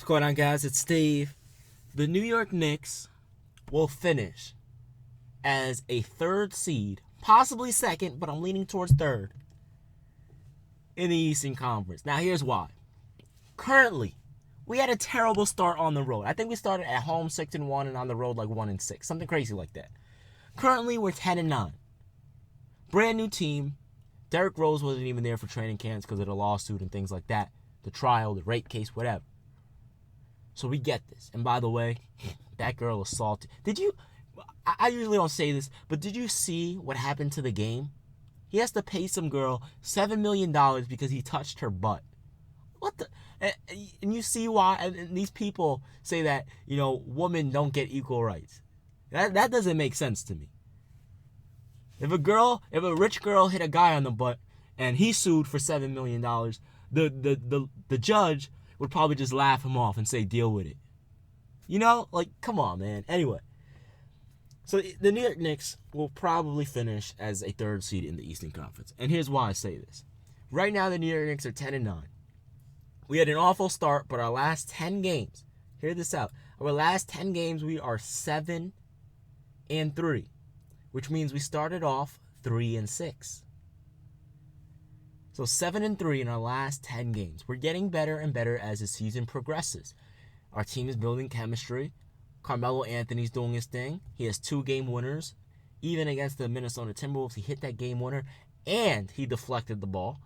What's going on, guys? It's Steve. The New York Knicks will finish as a third seed, possibly second, but I'm leaning towards third in the Eastern Conference. Now, here's why. Currently, we had a terrible start on the road. I think we started at home 6-1 and on the road like 1-6, something crazy like that. Currently, we're 10-9. Brand new team. Derrick Rose wasn't even there for training camps because of the lawsuit and things like that. The trial, the rape case, whatever. So we get this. And by the way, that girl assaulted. I usually don't say this, but did you see what happened to the game? He has to pay some girl $7 million because he touched her butt. What the? And you see why? And these people say that, women don't get equal rights. That doesn't make sense to me. If a rich girl hit a guy on the butt and he sued for $7 million, the judge would probably just laugh him off and say, deal with it. Come on, man. Anyway, so the New York Knicks will probably finish as a third seed in the Eastern Conference. And here's why I say this. Right now, the New York Knicks are 10-9. We had an awful start, but our last 10 games, hear this out, our last 10 games, we are 7-3, which means we started off 3-6. So 7-3 in our last 10 games. We're getting better and better as the season progresses. Our team is building chemistry. Carmelo Anthony's doing his thing. He has 2 game winners. Even against the Minnesota Timberwolves, he hit that game winner and he deflected the ball.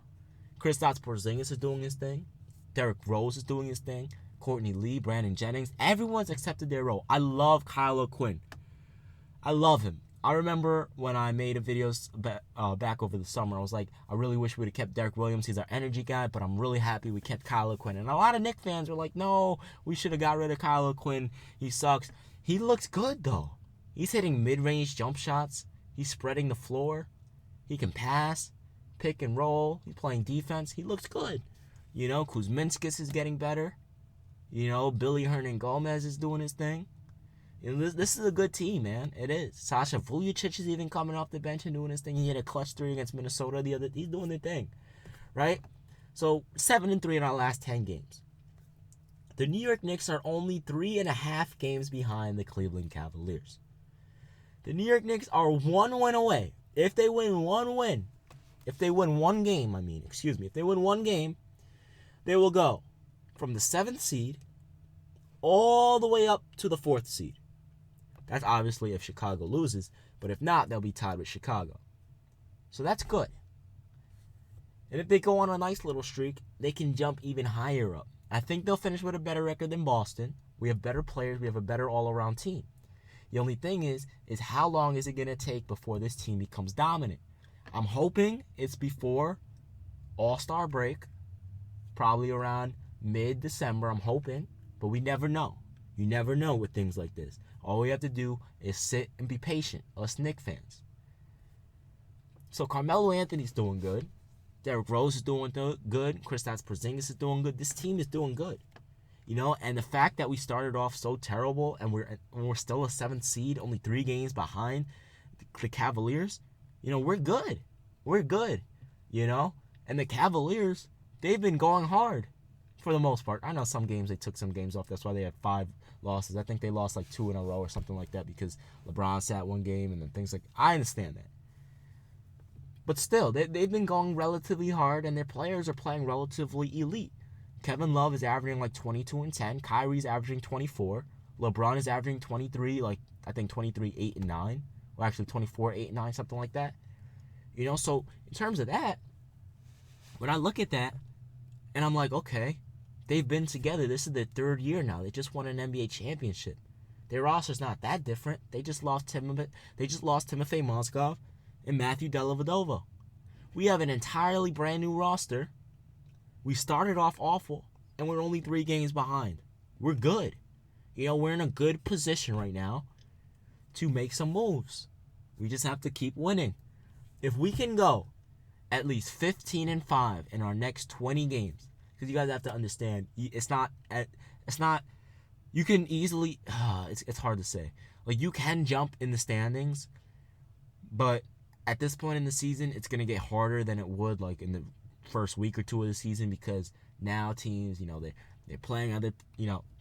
Kristaps Porzingis is doing his thing. Derrick Rose is doing his thing. Courtney Lee, Brandon Jennings. Everyone's accepted their role. I love Kyle Quinn. I love him. I remember when I made a videos back over the summer, I was like, I really wish we would have kept Derek Williams. He's our energy guy, but I'm really happy we kept Kyle Quinn. And a lot of Knicks fans were like, no, we should have got rid of Kyle Quinn. He sucks. He looks good, though. He's hitting mid-range jump shots. He's spreading the floor. He can pass, pick and roll. He's playing defense. He looks good. Kuzminskis is getting better. Billy Hernan-Gomez is doing his thing. This is a good team, man. It is. Sasha Vujacic is even coming off the bench and doing his thing. He hit a clutch 3 against Minnesota the other. He's doing the thing, right? So 7-3 in our last 10 games. The New York Knicks are only 3.5 games behind the Cleveland Cavaliers. The New York Knicks are 1 win away. If they win one game, if they win one game, they will go from the 7th seed all the way up to the 4th seed. That's obviously if Chicago loses, but if not, they'll be tied with Chicago. So that's good. And if they go on a nice little streak, they can jump even higher up. I think they'll finish with a better record than Boston. We have better players. We have a better all-around team. The only thing is how long is it going to take before this team becomes dominant? I'm hoping it's before All-Star break, probably around mid-December, I'm hoping, but we never know. You never know with things like this. All we have to do is sit and be patient, us Knicks fans. So Carmelo Anthony's doing good. Derrick Rose is doing good. Kristaps Porzingis is doing good. This team is doing good. And the fact that we started off so terrible and we're still a 7th seed, only 3 games behind the Cavaliers, we're good. We're good, And the Cavaliers, they've been going hard for the most part. I know some games they took some games off. That's why they had 5 losses. I think they lost like 2 in a row or something like that because LeBron sat one game and then things like I understand that. But still, they've been going relatively hard and their players are playing relatively elite. Kevin Love is averaging like 22 and 10. Kyrie's averaging 24. LeBron is averaging 23, like I think 23, 8 and 9. Or actually 24, 8 and 9, something like that. So in terms of that, when I look at that and I'm like, okay, they've been together. This is their 3rd year now. They just won an NBA championship. Their roster's not that different. They just lost Timofey Mozgov and Matthew Dellavedova. We have an entirely brand new roster. We started off awful, and we're only 3 games behind. We're good. We're in a good position right now to make some moves. We just have to keep winning. If we can go at least 15-5 in our next 20 games, because you guys have to understand, it's not, you can easily, it's hard to say. Like, you can jump in the standings, but at this point in the season, it's going to get harder than it would, like, in the first week or 2 of the season, because now teams, They're playing other,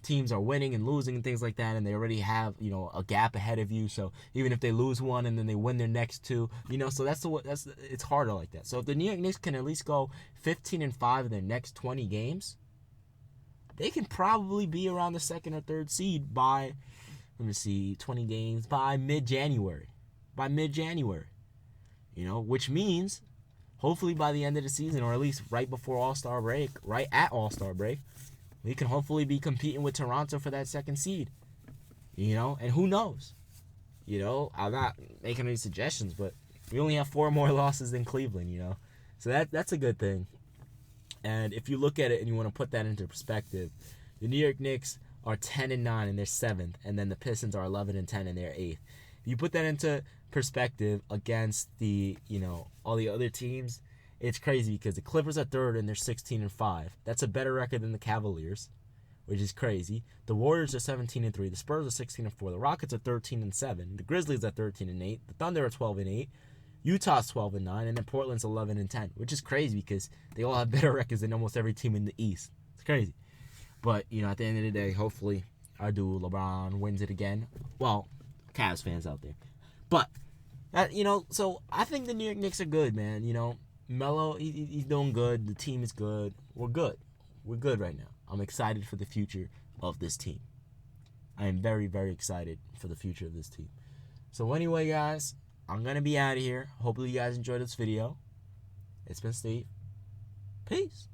teams are winning and losing and things like that, and they already have, a gap ahead of you. So even if they lose one and then they win their next two, so it's harder like that. So if the New York Knicks can at least go 15-5 in their next 20 games, they can probably be around the second or third seed by, 20 games by mid-January. Which means hopefully by the end of the season, or at least right before All-Star break, right at All-Star break, we can hopefully be competing with Toronto for that second seed. And who knows? I'm not making any suggestions, but we only have 4 more losses than Cleveland, So that's a good thing. And if you look at it and you want to put that into perspective, the New York Knicks are 10-9 and they're 7th, and then the Pistons are 11-10 and they're 8th. If you put that into perspective against the, all the other teams, it's crazy because the Clippers are 3rd and they're 16-5. That's a better record than the Cavaliers, which is crazy. The Warriors are 17-3. The Spurs are 16-4. The Rockets are 13-7. The Grizzlies are 13-8. The Thunder are 12-8. Utah's 12-9, and then Portland's 11-10, which is crazy because they all have better records than almost every team in the East. It's crazy. But, at the end of the day, hopefully our dude LeBron wins it again. Well, Cavs fans out there. But, so I think the New York Knicks are good, man. Melo, he's doing good. The team is good. We're good. We're good right now. I'm excited for the future of this team. I am very, very excited for the future of this team. So anyway, guys, I'm going to be out of here. Hopefully you guys enjoyed this video. It's been Steve. Peace.